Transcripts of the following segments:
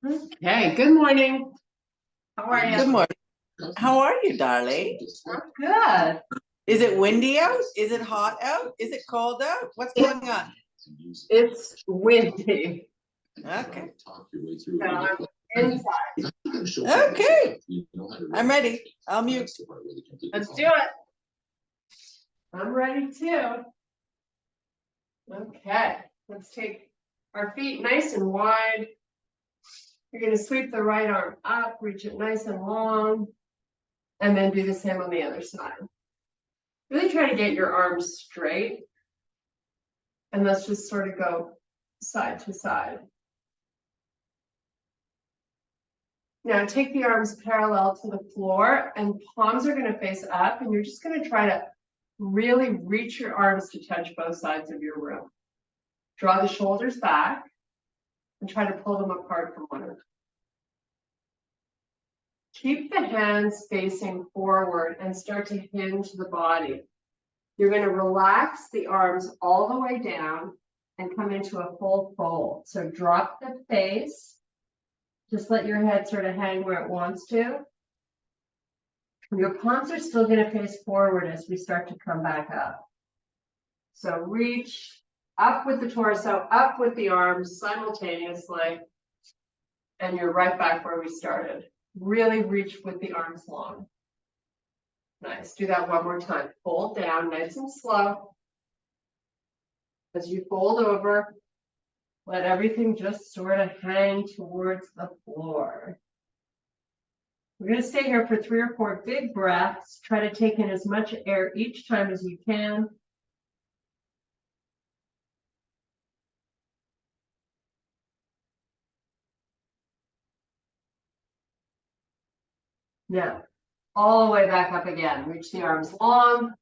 Okay, good morning. How are you? Good morning. How are you, darling? I'm good. Is it windy out? Is it hot out? Is it cold out? What's going on? It's windy. Okay. So I'm inside. Okay. I'm ready. I'll mute. Let's do it. I'm ready too. Okay, let's take our feet nice and wide. You're going to sweep the right arm up, reach it nice and long, and then do the same on the other side. Really try to get your arms straight. And let's just sort of go side to side. Now take the arms parallel to the floor and palms are going to face up, and you're just going to try to really reach your arms to touch both sides of your room. Draw the shoulders back and try to pull them apart from one another. Keep the hands facing forward and start to hinge the body. You're going to relax the arms all the way down and come into a full fold. So drop the face. Just let your head sort of hang where it wants to. Your palms are still going to face forward as we start to come back up. So reach up with the torso, up with the arms simultaneously. And you're right back where we started. Really reach with the arms long. Nice. Do that one more time. Fold down nice and slow. As you fold over, let everything just sort of hang towards the floor. We're going to stay here for 3 or 4 big breaths. Try to take in as much air each time as you can. Now, all the way back up again. Reach the arms long.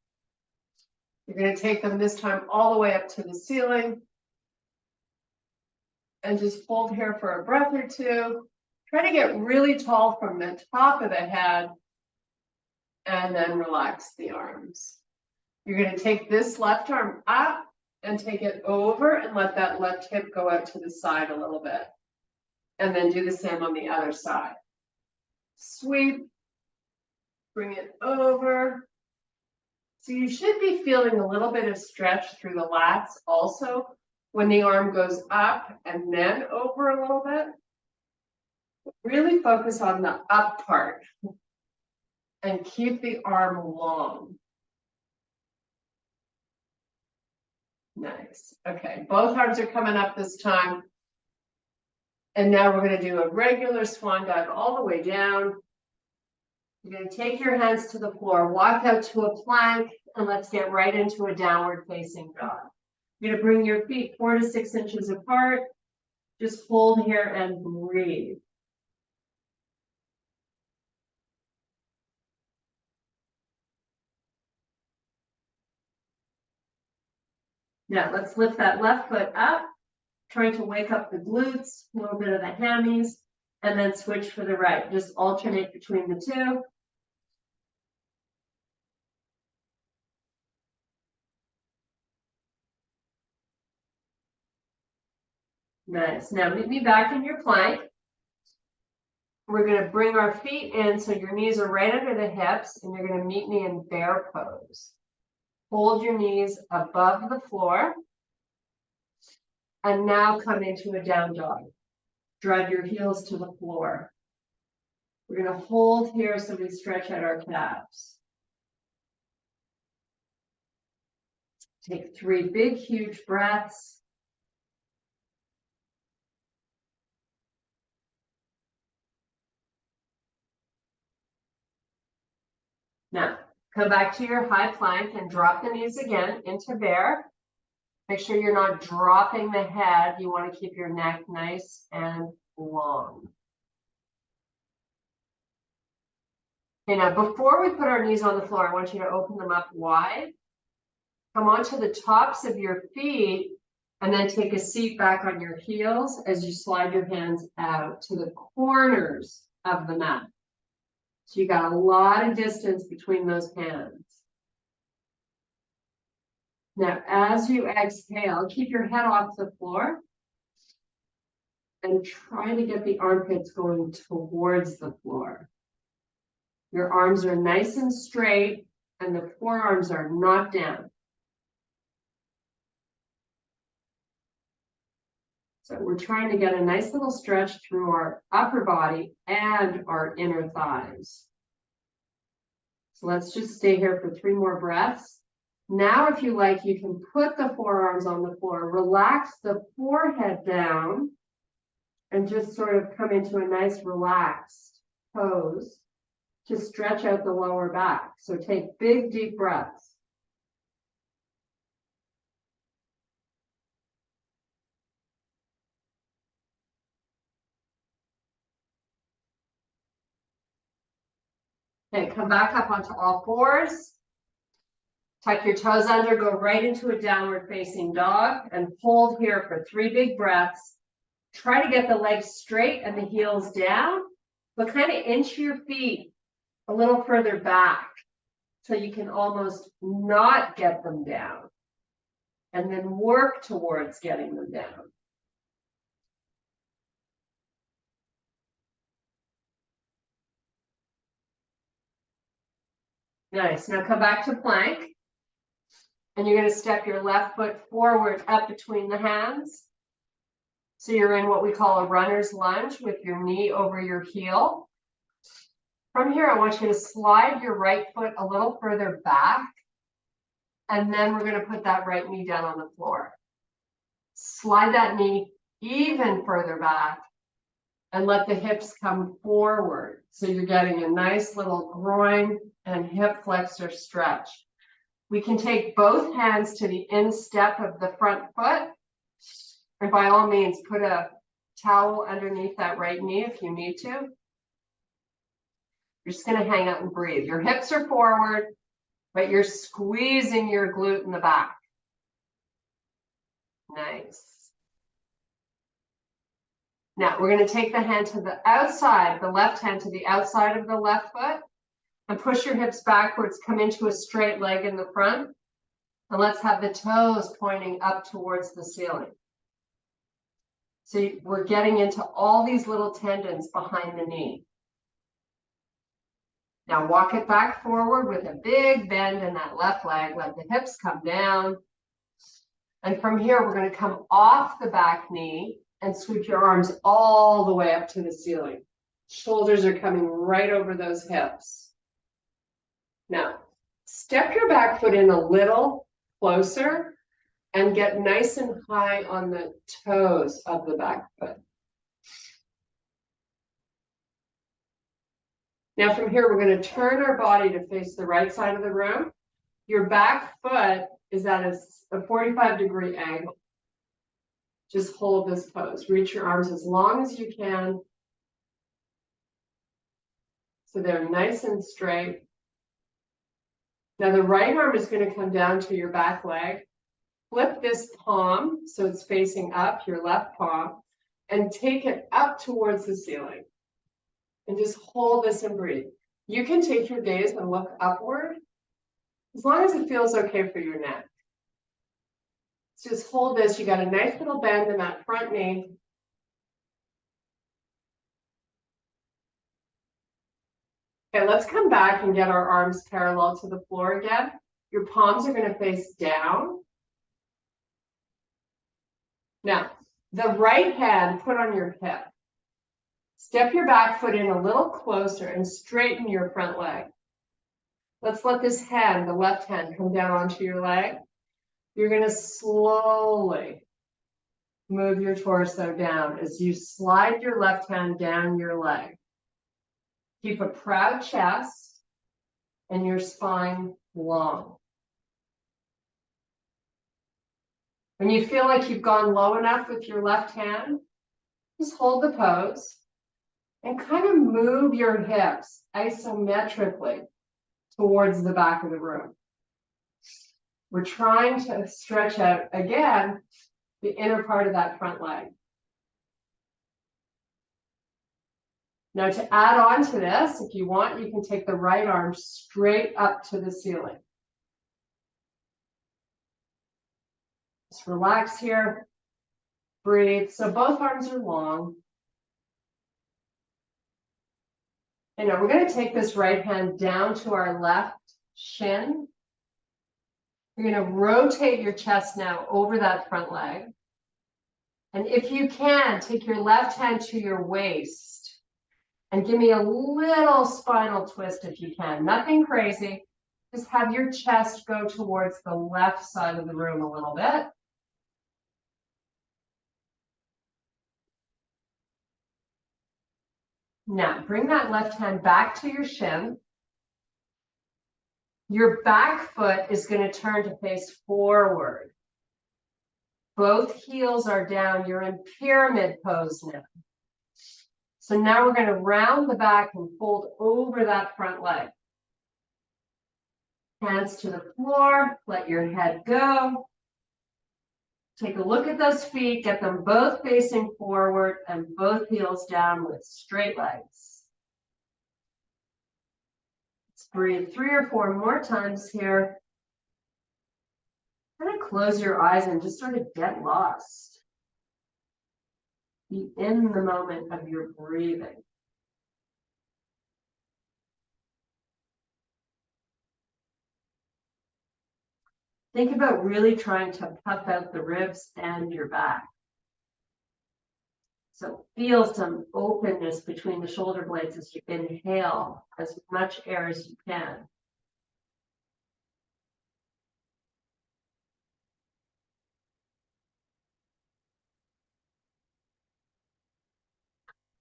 You're going to take them this time all the way up to the ceiling. And just hold here for a breath or two. Try to get really tall from the top of the head. And then relax the arms. You're going to take this left arm up and take it over and let that left hip go out to the side a little bit. And then do the same on the other side. Sweep. Bring it over. So you should be feeling a little bit of stretch through the lats also when the arm goes up and then over a little bit. Really focus on the up part and keep the arm long. Nice. Okay, both arms are coming up this time. And now we're going to do a regular swan dive all the way down. You're going to take your hands to the floor, walk out to a plank, and let's get right into a downward facing dog. You're going to bring your feet 4 to 6 inches apart. Just hold here and breathe. Now let's lift that left foot up, trying to wake up the glutes, a little bit of the hammies, and then switch for the right. Just alternate between the two. Nice. Now meet me back in your plank. We're going to bring our feet in so your knees are right under the hips, and you're going to meet me in bear pose. Hold your knees above the floor. And now come into a down dog. Drive your heels to the floor. We're going to hold here so we stretch out our calves. Take 3 big, huge breaths. Now, come back to your high plank and drop the knees again into bear. Make sure you're not dropping the head. You want to keep your neck nice and long. Okay, now before we put our knees on the floor, I want you to open them up wide. Come onto the tops of your feet and then take a seat back on your heels as you slide your hands out to the corners of the mat. So you got a lot of distance between those hands. Now, as you exhale, keep your head off the floor and try to get the armpits going towards the floor. Your arms are nice and straight and the forearms are not down. So we're trying to get a nice little stretch through our upper body and our inner thighs. So let's just stay here for 3 more breaths. Now, if you like, you can put the forearms on the floor, relax the forehead down, and just sort of come into a nice relaxed pose to stretch out the lower back. So take big, deep breaths. Okay, come back up onto all fours. Tuck your toes under, go right into a downward facing dog, and hold here for 3 big breaths. Try to get the legs straight and the heels down, but kind of inch your feet a little further back so you can almost not get them down, and then work towards getting them down. Nice. Now come back to plank. And you're going to step your left foot forward up between the hands. So you're in what we call a runner's lunge with your knee over your heel. From here, I want you to slide your right foot a little further back. And then we're going to put that right knee down on the floor. Slide that knee even further back and let the hips come forward. So you're getting a nice little groin and hip flexor stretch. We can take both hands to the instep of the front foot. And by all means, put a towel underneath that right knee if you need to. You're just going to hang out and breathe. Your hips are forward, but you're squeezing your glute in the back. Nice. Now, we're going to take the hand to the outside, the left hand to the outside of the left foot. And push your hips backwards, come into a straight leg in the front. And let's have the toes pointing up towards the ceiling. So we're getting into all these little tendons behind the knee. Now walk it back forward with a big bend in that left leg. Let the hips come down. And from here, we're going to come off the back knee and sweep your arms all the way up to the ceiling. Shoulders are coming right over those hips. Now, step your back foot in a little closer and get nice and high on the toes of the back foot. Now from here, we're going to turn our body to face the right side of the room. Your back foot is at a 45-degree angle. Just hold this pose. Reach your arms as long as you can. So they're nice and straight. Now the right arm is going to come down to your back leg. Flip this palm so it's facing up, your left palm, and take it up towards the ceiling. And just hold this and breathe. You can take your gaze and look upward as long as it feels okay for your neck. So just hold this. You got a nice little bend in that front knee. Okay, let's come back and get our arms parallel to the floor again. Your palms are going to face down. Now, the right hand put on your hip. Step your back foot in a little closer and straighten your front leg. Let's let this hand, the left hand, come down onto your leg. You're going to slowly move your torso down as you slide your left hand down your leg. Keep a proud chest and your spine long. When you feel like you've gone low enough with your left hand, just hold the pose and kind of move your hips isometrically towards the back of the room. We're trying to stretch out, again, the inner part of that front leg. Now to add on to this, if you want, you can take the right arm straight up to the ceiling. Just relax here. Breathe. So both arms are long. And now we're going to take this right hand down to our left shin. You're going to rotate your chest now over that front leg. And if you can, take your left hand to your waist and give me a little spinal twist if you can. Nothing crazy. Just have your chest go towards the left side of the room a little bit. Now, bring that left hand back to your shin. Your back foot is going to turn to face forward. Both heels are down. You're in pyramid pose now. So now we're going to round the back and fold over that front leg. Hands to the floor. Let your head go. Take a look at those feet. Get them both facing forward and both heels down with straight legs. Let's breathe 3 or 4 more times here. Kind of close your eyes and just sort of get lost. Be in the moment of your breathing. Think about really trying to puff out the ribs and your back. So feel some openness between the shoulder blades as you inhale as much air as you can.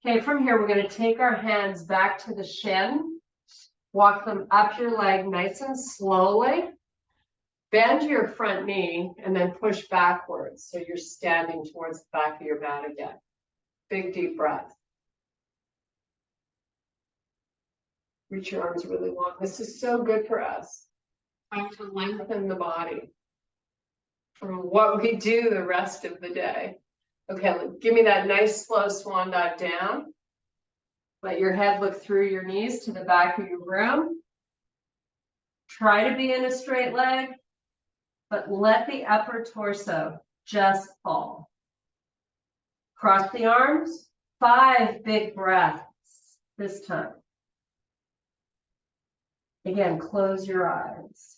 Okay, from here, we're going to take our hands back to the shin, walk them up your leg nice and slowly, bend your front knee, and then push backwards. So you're standing towards the back of your mat again. Big, deep breath. Reach your arms really long. This is so good for us. Trying to lengthen the body from what we do the rest of the day. Okay, give me that nice slow swan dive down. Let your head look through your knees to the back of your room. Try to be in a straight leg, but let the upper torso just fall. Cross the arms, 5 big breaths this time. Again, close your eyes.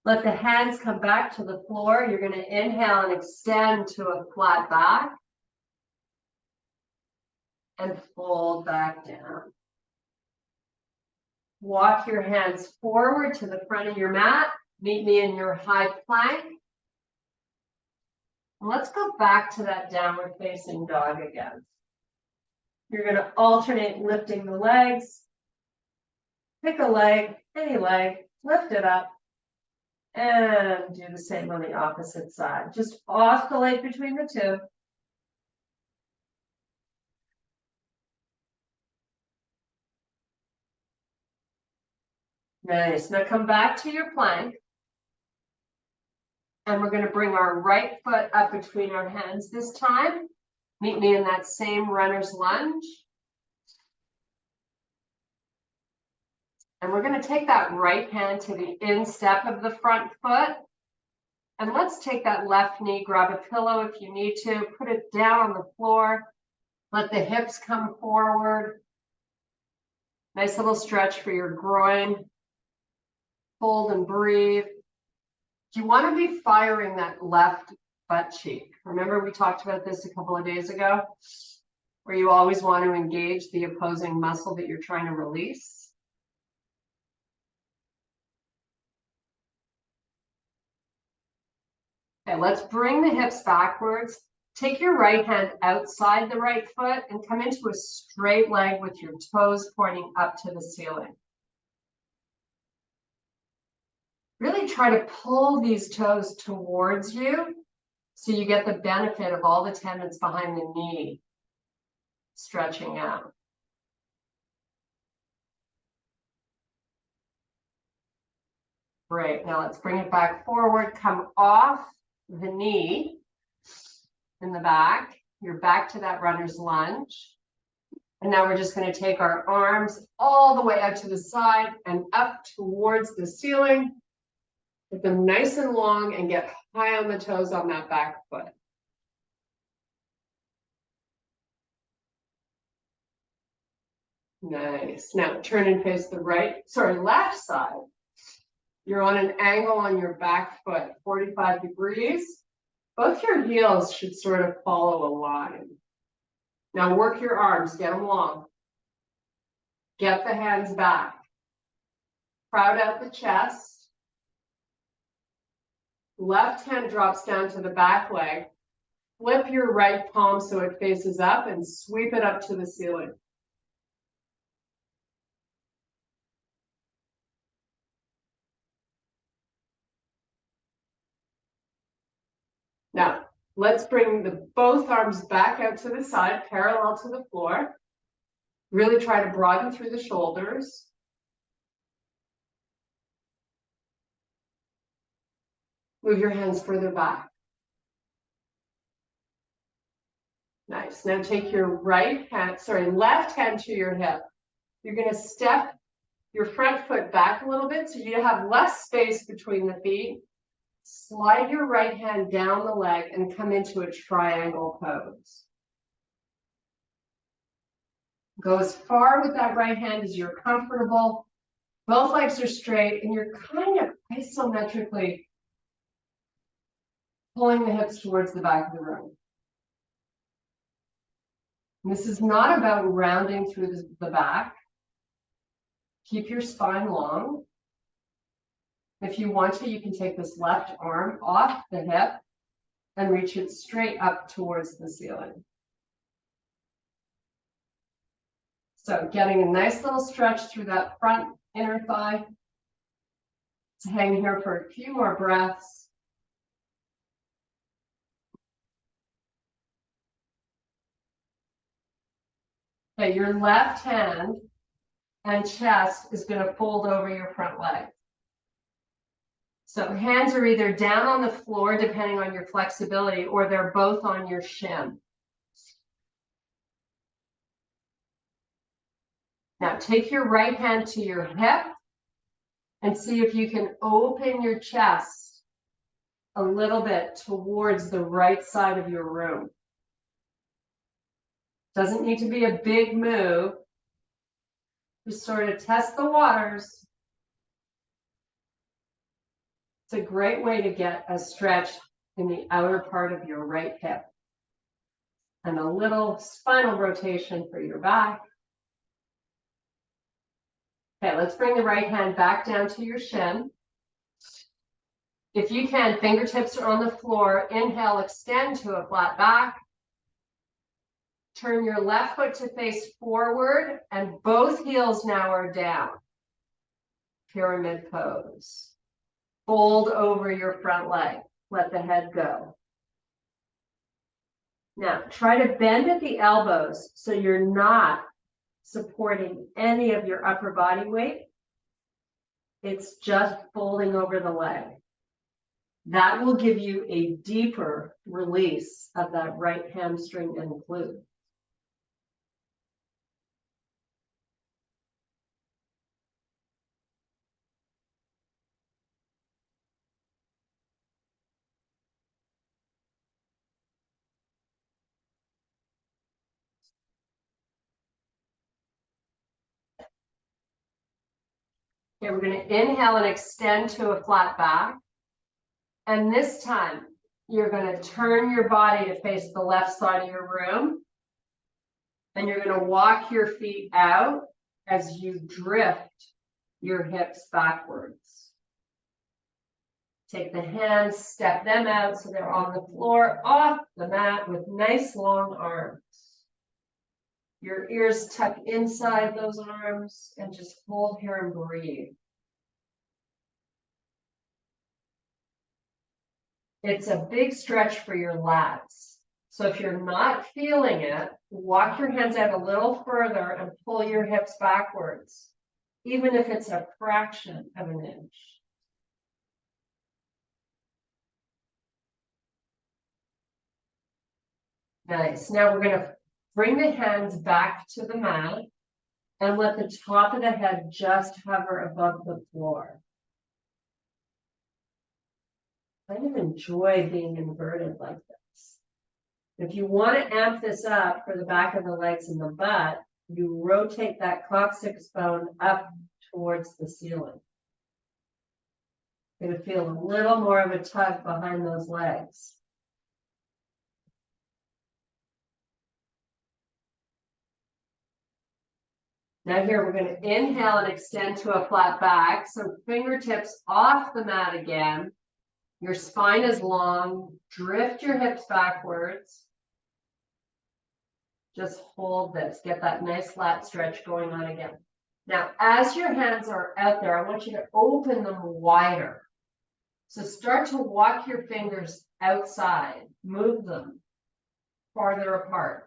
Let the hands come back to the floor. You're going to inhale and extend to a flat back. And fold back down. Walk your hands forward to the front of your mat. Meet me in your high plank. And let's go back to that downward facing dog again. You're going to alternate lifting the legs. Pick a leg, any leg, lift it up. And do the same on the opposite side. Just oscillate between the two. Nice. Now come back to your plank. And we're going to bring our right foot up between our hands this time. Meet me in that same runner's lunge. And we're going to take that right hand to the instep of the front foot. And let's take that left knee, grab a pillow if you need to, put it down on the floor. Let the hips come forward. Nice little stretch for your groin. Hold and breathe. You want to be firing that left butt cheek. Remember we talked about this a couple of days ago, where you always want to engage the opposing muscle that you're trying to release. Okay, let's bring the hips backwards. Take your right hand outside the right foot and come into a straight leg with your toes pointing up to the ceiling. Really try to pull these toes towards you so you get the benefit of all the tendons behind the knee stretching out. Great. Now let's bring it back forward. Come off the knee in the back. You're back to that runner's lunge. And now we're just going to take our arms all the way out to the side and up towards the ceiling. Get them nice and long and get high on the toes on that back foot. Nice. Now turn and face the left side. You're on an angle on your back foot, 45 degrees. Both your heels should sort of follow a line. Now work your arms, get them long. Get the hands back. Crowd out the chest. Left hand drops down to the back leg. Flip your right palm so it faces up and sweep it up to the ceiling. Now, let's bring both arms back out to the side, parallel to the floor. Really try to broaden through the shoulders. Move your hands further back. Nice. Now take your left hand to your hip. You're going to step your front foot back a little bit so you have less space between the feet. Slide your right hand down the leg and come into a triangle pose. Go as far with that right hand as you're comfortable. Both legs are straight and you're kind of isometrically pulling the hips towards the back of the room. And this is not about rounding through the back. Keep your spine long. If you want to, you can take this left arm off the hip and reach it straight up towards the ceiling. So getting a nice little stretch through that front inner thigh. To hang here for a few more breaths. Okay, your left hand and chest is going to fold over your front leg. So hands are either down on the floor, depending on your flexibility, or they're both on your shin. Now take your right hand to your hip and see if you can open your chest a little bit towards the right side of your room. Doesn't need to be a big move. Just sort of test the waters. It's a great way to get a stretch in the outer part of your right hip. And a little spinal rotation for your back. Okay, let's bring the right hand back down to your shin. If you can, fingertips are on the floor. Inhale, extend to a flat back. Turn your left foot to face forward, and both heels now are down. Pyramid pose. Fold over your front leg. Let the head go. Now, try to bend at the elbows so you're not supporting any of your upper body weight. It's just folding over the leg. That will give you a deeper release of that right hamstring and glute. Okay, we're going to inhale and extend to a flat back. And this time, you're going to turn your body to face the left side of your room. And you're going to walk your feet out as you drift your hips backwards. Take the hands, step them out so they're on the floor, off the mat with nice long arms. Your ears tuck inside those arms and just hold here and breathe. It's a big stretch for your lats. So if you're not feeling it, walk your hands out a little further and pull your hips backwards, even if it's a fraction of an inch. Nice. Now we're gonna bring the hands back to the mat and let the top of the head just hover above the floor. I kind of enjoy being inverted like this. If you want to amp this up for the back of the legs and the butt, you rotate that coccyx bone up towards the ceiling. You're going to feel a little more of a tug behind those legs. Now here, we're going to inhale and extend to a flat back. So fingertips off the mat again. Your spine is long. Drift your hips backwards. Just hold this. Get that nice lat stretch going on again. Now, as your hands are out there, I want you to open them wider. So start to walk your fingers outside. Move them farther apart.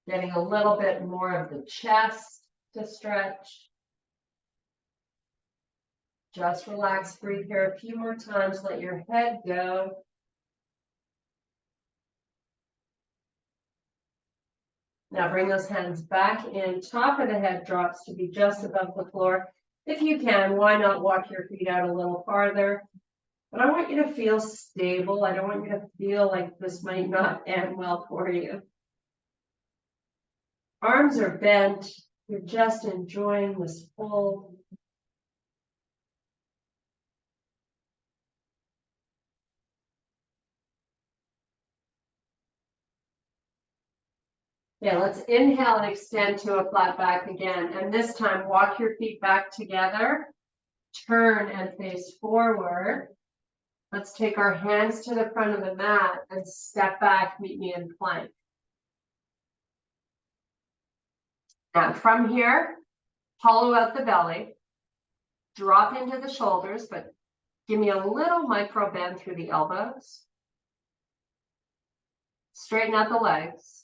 Getting a little bit more of the chest to stretch. Just relax, breathe here a few more times. Let your head go. Now bring those hands back in. Top of the head drops to be just above the floor. If you can, why not walk your feet out a little farther? But I want you to feel stable. I don't want you to feel like this might not end well for you. Arms are bent. You're just enjoying this full. Yeah, let's inhale and extend to a flat back again. And this time, walk your feet back together. Turn and face forward. Let's take our hands to the front of the mat and step back, meet me in plank. Now from here, hollow out the belly, drop into the shoulders, but give me a little micro bend through the elbows. Straighten out the legs.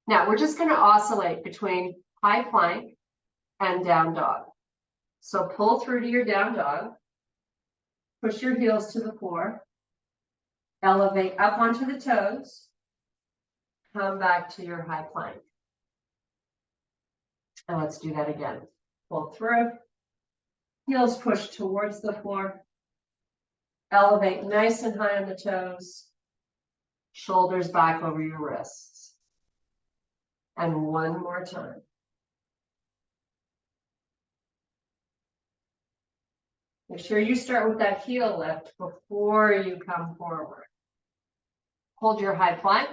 Now we're just going to oscillate between high plank and down dog. So pull through to your down dog. Push your heels to the floor. Elevate up onto the toes. Come back to your high plank. And let's do that again. Pull through. Heels push towards the floor. Elevate nice and high on the toes. Shoulders back over your wrists. And one more time. Make sure you start with that heel lift before you come forward. Hold your high plank.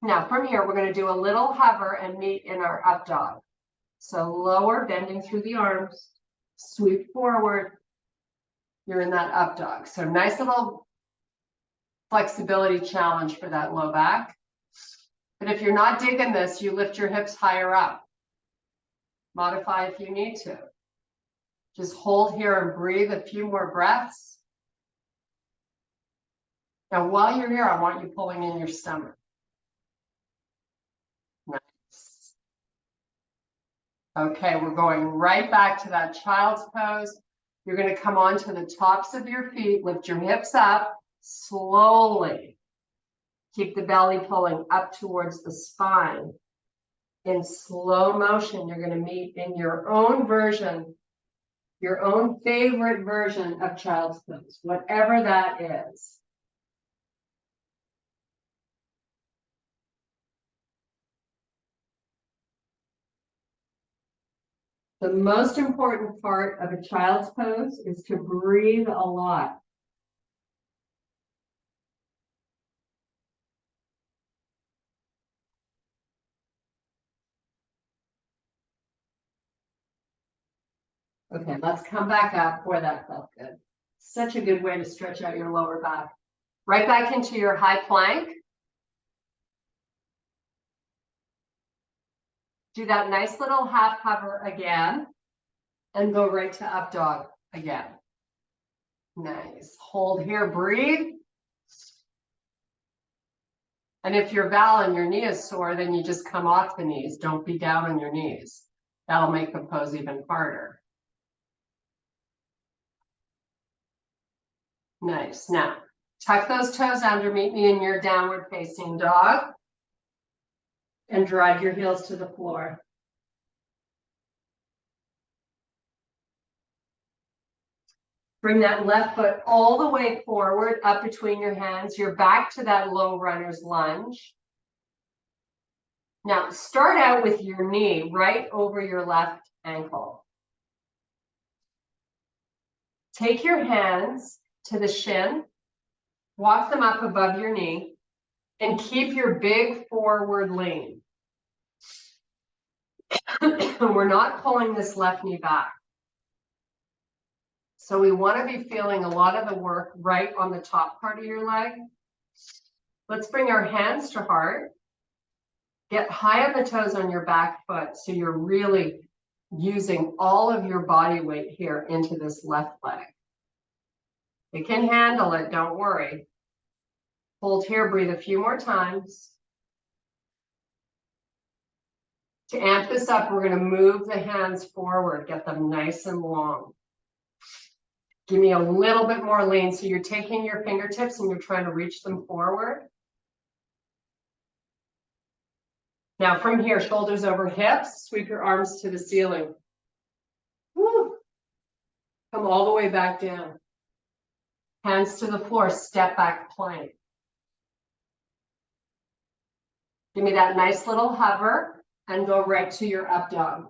Now from here, we're going to do a little hover and meet in our up dog. So lower, bending through the arms, sweep forward. You're in that up dog. So nice little flexibility challenge for that low back. But if you're not digging this, you lift your hips higher up. Modify if you need to. Just hold here and breathe a few more breaths. Now, while you're here, I want you pulling in your stomach. Nice. Okay, we're going right back to that child's pose. You're going to come onto the tops of your feet, lift your hips up slowly. Keep the belly pulling up towards the spine. In slow motion, you're going to meet in your own version, your own favorite version of child's pose, whatever that is. The most important part of a child's pose is to breathe a lot. Okay, let's come back up. Boy, that felt good. Such a good way to stretch out your lower back. Right back into your high plank. Do that nice little half hover again. And go right to up dog again. Nice. Hold here, breathe. And if you're Val and your knee is sore, then you just come off the knees. Don't be down on your knees. That'll make the pose even harder. Nice. Now, tuck those toes under, meet me in your downward facing dog. And drive your heels to the floor. Bring that left foot all the way forward, up between your hands. You're back to that low runner's lunge. Now, start out with your knee right over your left ankle. Take your hands to the shin, walk them up above your knee, and keep your big forward lean. We're not pulling this left knee back. So we want to be feeling a lot of the work right on the top part of your leg. Let's bring our hands to heart. Get high on the toes on your back foot so you're really using all of your body weight here into this left leg. You can handle it, don't worry. Hold here, breathe a few more times. To amp this up, we're going to move the hands forward, get them nice and long. Give me a little bit more lean. So you're taking your fingertips and you're trying to reach them forward. Now from here, shoulders over hips, sweep your arms to the ceiling. Woo. Come all the way back down. Hands to the floor, step back plank. Give me that nice little hover and go right to your up dog.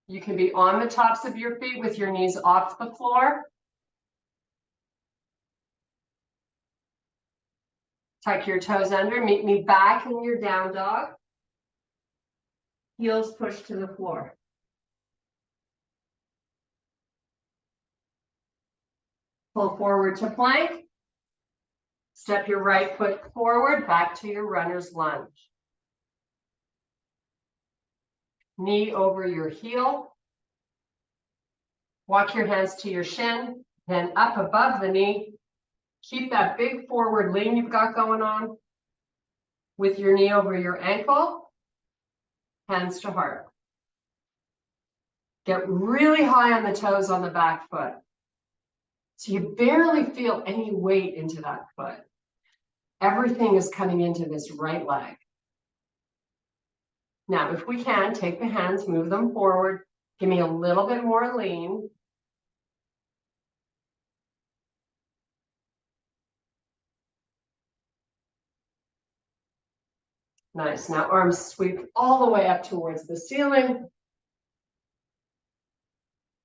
You can be on the tops of your feet with your knees off the floor. Tuck your toes under, meet me back in your down dog. Heels push to the floor. Pull forward to plank. Step your right foot forward, back to your runner's lunge. Knee over your heel. Walk your hands to your shin, then up above the knee. Keep that big forward lean you've got going on with your knee over your ankle, hands to heart. Get really high on the toes on the back foot. So you barely feel any weight into that foot. Everything is coming into this right leg. Now, if we can, take the hands, move them forward. Give me a little bit more lean. Nice. Now arms sweep all the way up towards the ceiling.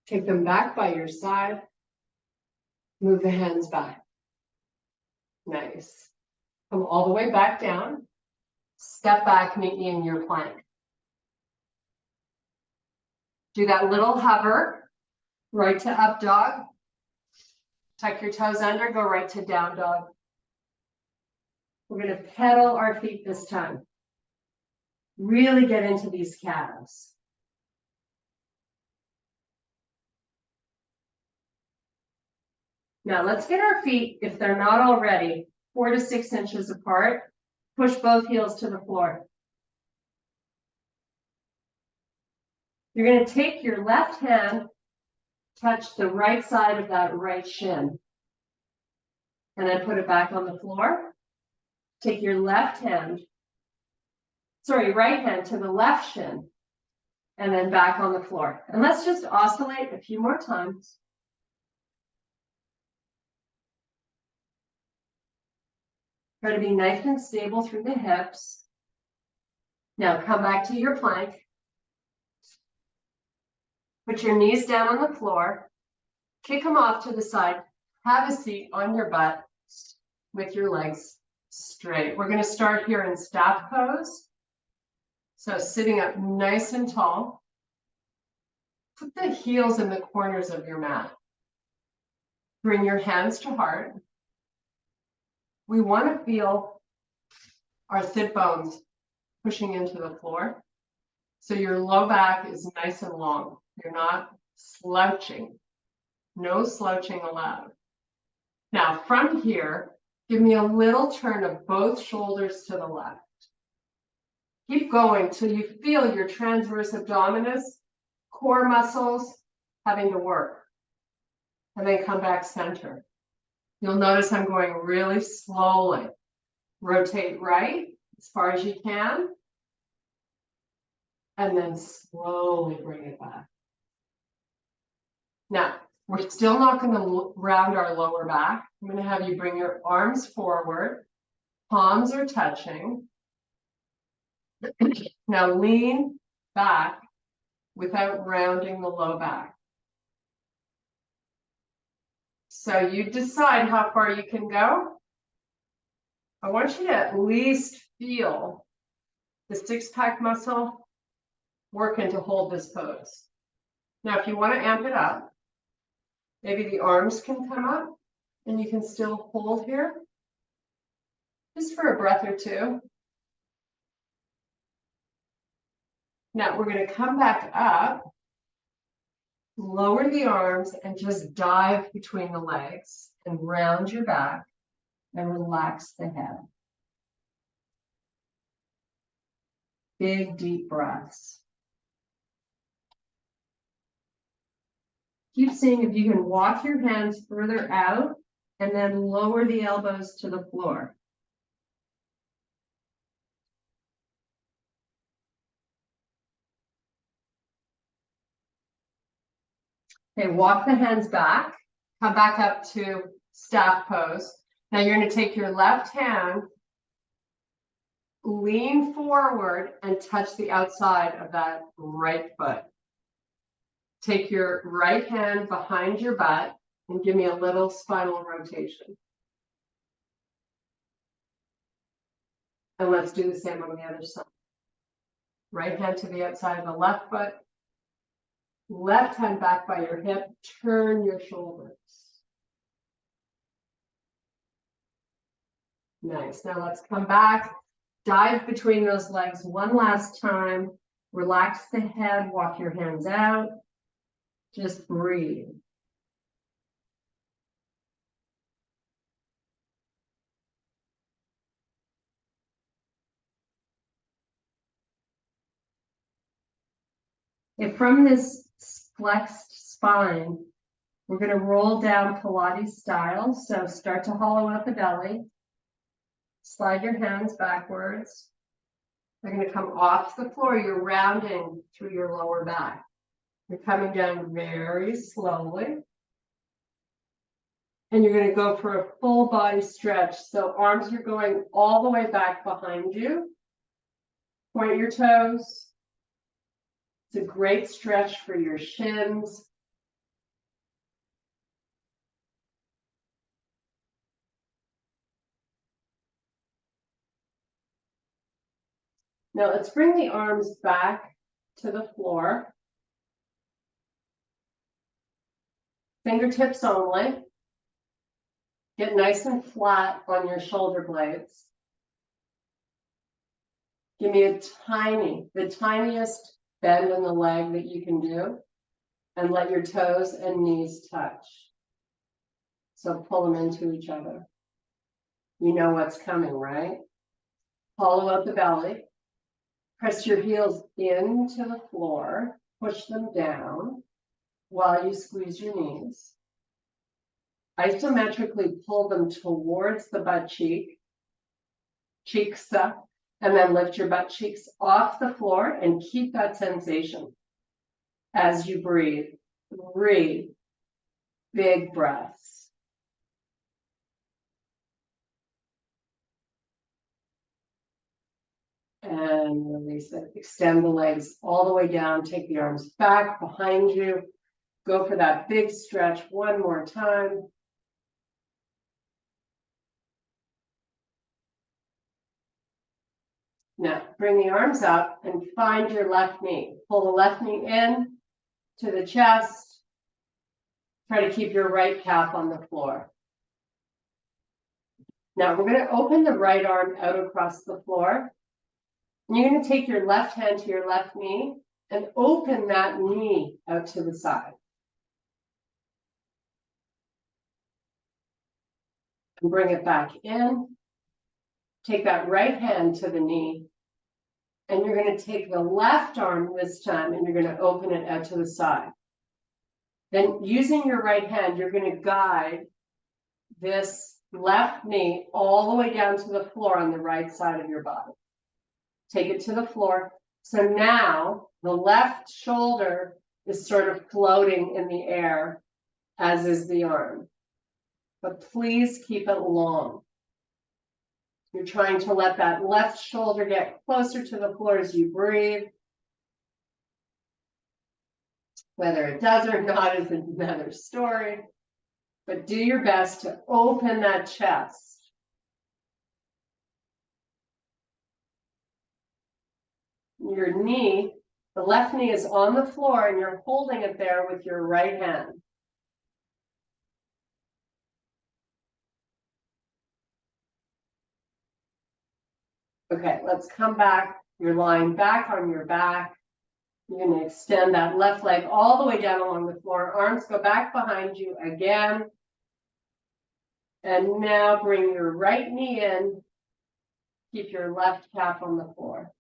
Take them back by your side. Move the hands back. Nice. Come all the way back down. Step back, meet me in your plank. Do that little hover, right to up dog. Tuck your toes under, go right to down dog. We're going to pedal our feet this time. Really get into these calves. Now let's get our feet, if they're not already, 4 to 6 inches apart. Push both heels to the floor. You're going to take your left hand, touch the right side of that right shin, and then put it back on the floor. Take your right hand to the left shin, and then back on the floor. And let's just oscillate a few more times. Try to be nice and stable through the hips. Now come back to your plank. Put your knees down on the floor. Kick them off to the side. Have a seat on your butt with your legs straight. We're going to start here in staff pose. So sitting up nice and tall. Put the heels in the corners of your mat. Bring your hands to heart. We want to feel our sit bones pushing into the floor. So your low back is nice and long. You're not slouching. No slouching allowed. Now from here, give me a little turn of both shoulders to the left. Keep going till you feel your transverse abdominis, core muscles having to work. and then come back center. You'll notice I'm going really slowly. Rotate right as far as you can, and then slowly bring it back. Now, we're still not going to round our lower back. I'm going to have you bring your arms forward, palms are touching. Now lean back without rounding the low back. So you decide how far you can go. I want you to at least feel the six-pack muscle working to hold this pose. Now, if you want to amp it up, maybe the arms can come up and you can still hold here just for a breath or two. Now we're going to come back up, lower the arms, and just dive between the legs and round your back and relax the head. Big, deep breaths. Keep seeing if you can walk your hands further out and then lower the elbows to the floor. Okay, walk the hands back, come back up to staff pose. Now you're going to take your left hand, lean forward and touch the outside of that right foot. Take your right hand behind your butt and give me a little spinal rotation. And let's do the same on the other side. Right hand to the outside of the left foot. Left hand back by your hip, turn your shoulders. Nice. Now let's come back, dive between those legs one last time. Relax the head, walk your hands out. Just breathe. And from this flexed spine, we're going to roll down Pilates style. So start to hollow out the belly. Slide your hands backwards. They're going to come off the floor. You're rounding through your lower back. You're coming down very slowly. And you're going to go for a full body stretch. So arms are going all the way back behind you. Point your toes. It's a great stretch for your shins. Now let's bring the arms back to the floor. Fingertips only. Get nice and flat on your shoulder blades. Give me the tiniest bend in the leg that you can do, and let your toes and knees touch. So pull them into each other. You know what's coming, right? Hollow out the belly. Press your heels into the floor. Push them down while you squeeze your knees. Isometrically pull them towards the butt cheek. Cheeks up. And then lift your butt cheeks off the floor and keep that sensation as you breathe. 3 big breaths. And release it. Extend the legs all the way down. Take the arms back behind you. Go for that big stretch one more time. Now, bring the arms up and find your left knee. Pull the left knee in to the chest. Try to keep your right calf on the floor. Now, we're going to open the right arm out across the floor. And you're going to take your left hand to your left knee and open that knee out to the side. And bring it back in. Take that right hand to the knee. And you're going to take the left arm this time and you're going to open it out to the side. Then using your right hand, you're going to guide this left knee all the way down to the floor on the right side of your body. Take it to the floor. So now the left shoulder is sort of floating in the air, as is the arm. But please keep it long. You're trying to let that left shoulder get closer to the floor as you breathe. Whether it does or not is another story. But do your best to open that chest. Your knee, the left knee is on the floor and you're holding it there with your right hand. Okay, let's come back. You're lying back on your back. You're going to extend that left leg all the way down along the floor. Arms go back behind you again. And now bring your right knee in. Keep your left calf on the floor.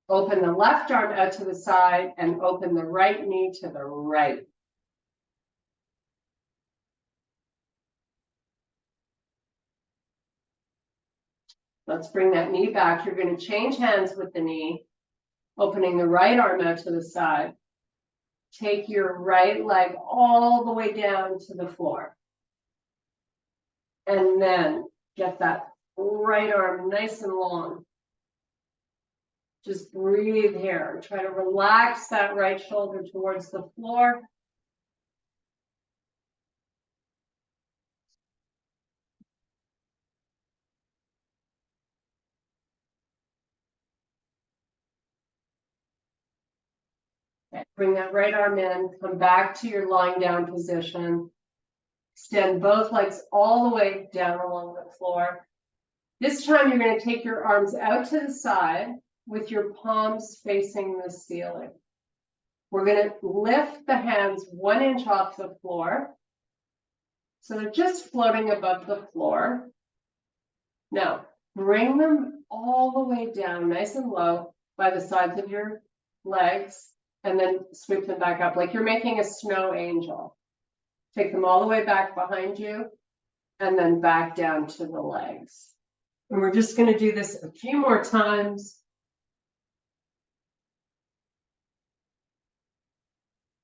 Open the left arm out to the side and open the right knee to the right. Let's bring that knee back. You're going to change hands with the knee, opening the right arm out to the side. Take your right leg all the way down to the floor. And then get that right arm nice and long. Just breathe here. Try to relax that right shoulder towards the floor. Okay. Bring that right arm in. Come back to your lying down position. Extend both legs all the way down along the floor. This time you're going to take your arms out to the side with your palms facing the ceiling. We're going to lift the hands 1 inch off the floor. So they're just floating above the floor. Now, bring them all the way down nice and low by the sides of your legs and then sweep them back up like you're making a snow angel. Take them all the way back behind you and then back down to the legs. And we're just going to do this a few more times.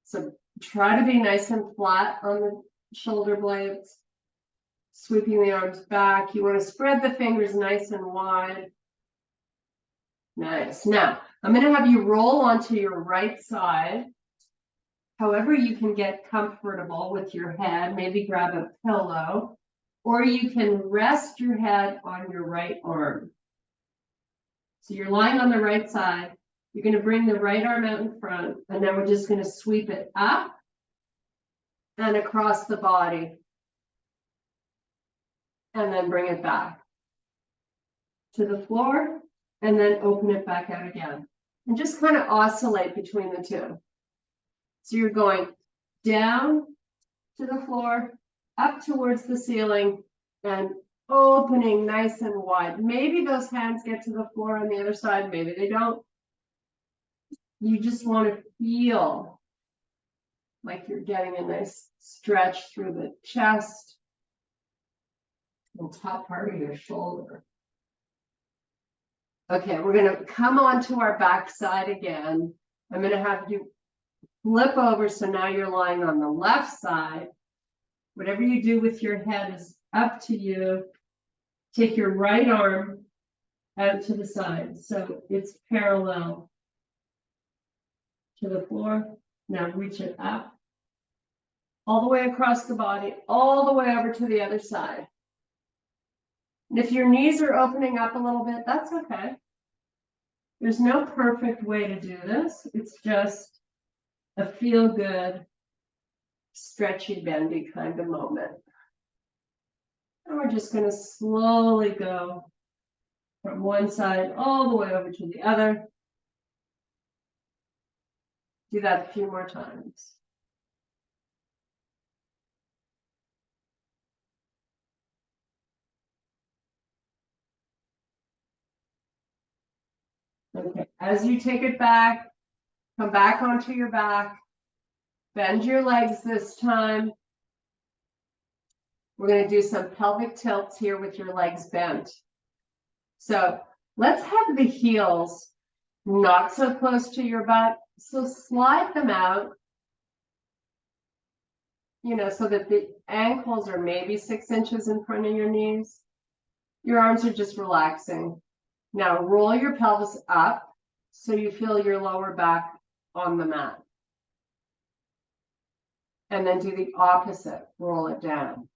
So try to be nice and flat on the shoulder blades. Sweeping the arms back. You want to spread the fingers nice and wide. Nice. Now, I'm going to have you roll onto your right side. However you can get comfortable with your head. Maybe grab a pillow. Or you can rest your head on your right arm. So you're lying on the right side. You're going to bring the right arm out in front. And then we're just going to sweep it up and across the body. And then bring it back to the floor and then open it back out again. And just kind of oscillate between the two. So you're going down to the floor, up towards the ceiling, and opening nice and wide. Maybe those hands get to the floor on the other side, maybe they don't. You just want to feel like you're getting a nice stretch through the chest and top part of your shoulder. Okay, we're going to come onto our back side again. I'm going to have you flip over, so now you're lying on the left side. Whatever you do with your head is up to you. Take your right arm out to the side, so it's parallel to the floor. Now reach it up, all the way across the body, all the way over to the other side. And if your knees are opening up a little bit, that's okay. There's no perfect way to do this. It's just a feel-good, stretchy, bendy kind of moment. And we're just going to slowly go from one side all the way over to the other. Do that a few more times. Okay, as you take it back, come back onto your back. Bend your legs this time. We're going to do some pelvic tilts here with your legs bent. So let's have the heels not so close to your butt. So slide them out, so that the ankles are maybe 6 inches in front of your knees. Your arms are just relaxing. Now roll your pelvis up so you feel your lower back on the mat. And then do the opposite, roll it down.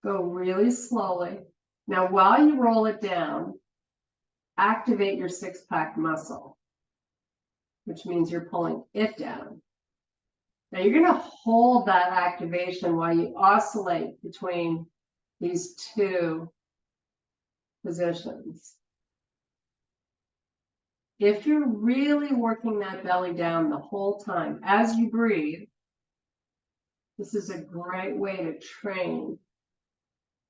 Go really slowly. Now while you roll it down, activate your six-pack muscle, which means you're pulling it down. Now you're going to hold that activation while you oscillate between these two positions. If you're really working that belly down the whole time as you breathe, this is a great way to train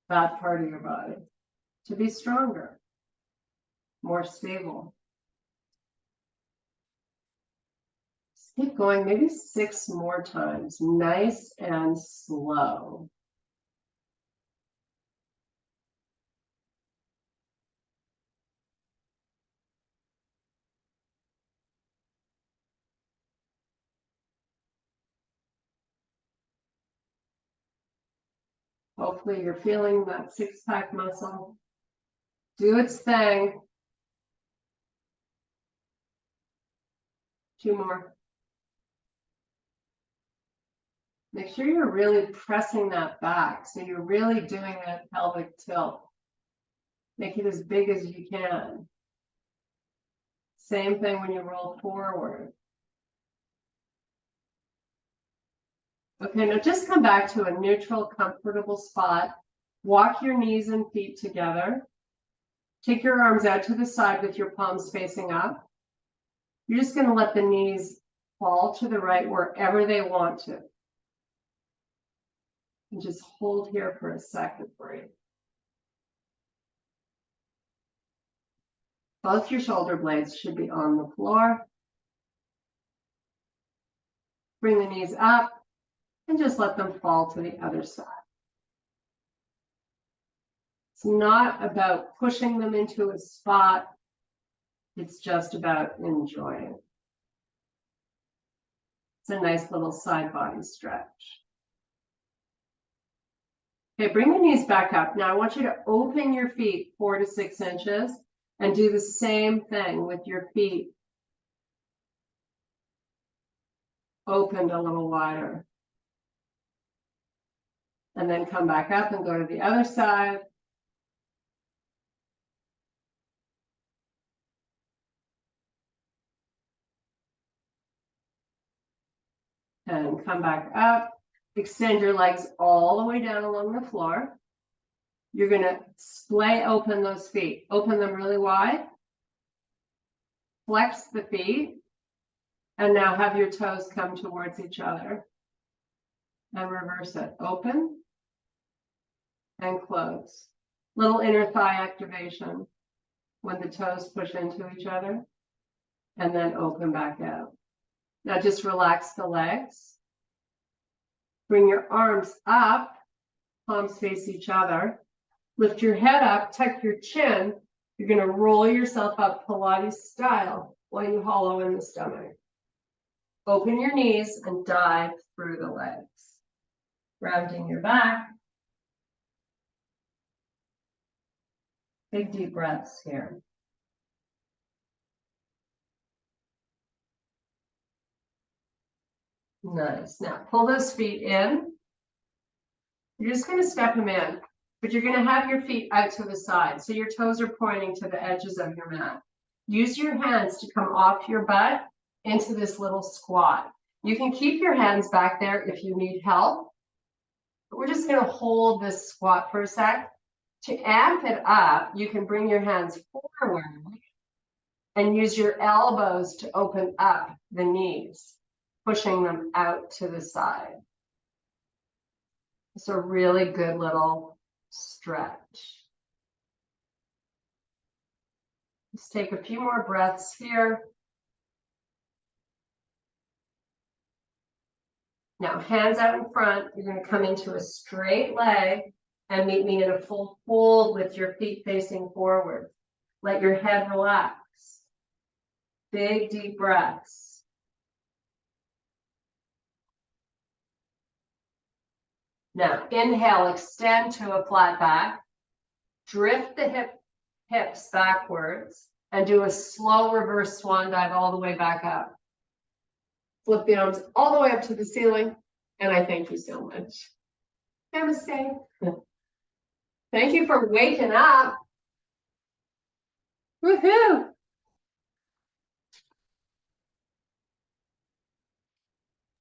that part of your body to be stronger, more stable. Just keep going, maybe 6 more times, nice and slow. Hopefully you're feeling that six-pack muscle do its thing. 2 more. Make sure you're really pressing that back. So you're really doing that pelvic tilt. Make it as big as you can. Same thing when you roll forward. Okay, now just come back to a neutral, comfortable spot. Walk your knees and feet together. Take your arms out to the side with your palms facing up. You're just going to let the knees fall to the right wherever they want to. And just hold here for a second, breathe. Both your shoulder blades should be on the floor. Bring the knees up and just let them fall to the other side. It's not about pushing them into a spot. It's just about enjoying. It's a nice little side body stretch. Okay, bring the knees back up. Now I want you to open your feet 4 to 6 inches and do the same thing with your feet opened a little wider. And then come back up and go to the other side. And come back up. Extend your legs all the way down along the floor. You're going to splay open those feet. Open them really wide. Flex the feet. And now have your toes come towards each other. And reverse it. Open and close. Little inner thigh activation when the toes push into each other. And then open back out. Now just relax the legs. Bring your arms up. Palms face each other. Lift your head up, tuck your chin. You're going to roll yourself up Pilates style while you hollow in the stomach. Open your knees and dive through the legs. Rounding your back. Big deep breaths here. Nice. Now pull those feet in. You're just going to step them in, but you're going to have your feet out to the side. So your toes are pointing to the edges of your mat. Use your hands to come off your butt into this little squat. You can keep your hands back there if you need help. But we're just going to hold this squat for a sec. To amp it up, you can bring your hands forward and use your elbows to open up the knees, pushing them out to the side. It's a really good little stretch. Let's take a few more breaths here. Now, hands out in front, you're gonna come into a straight leg and meet me in a full fold with your feet facing forward. Let your head relax. Big, deep breaths. Now, inhale, extend to a flat back. Drift the hips backwards and do a slow reverse swan dive all the way back up. Flip the arms all the way up to the ceiling. And I thank you so much. Namaste. Thank you for waking up. Woohoo.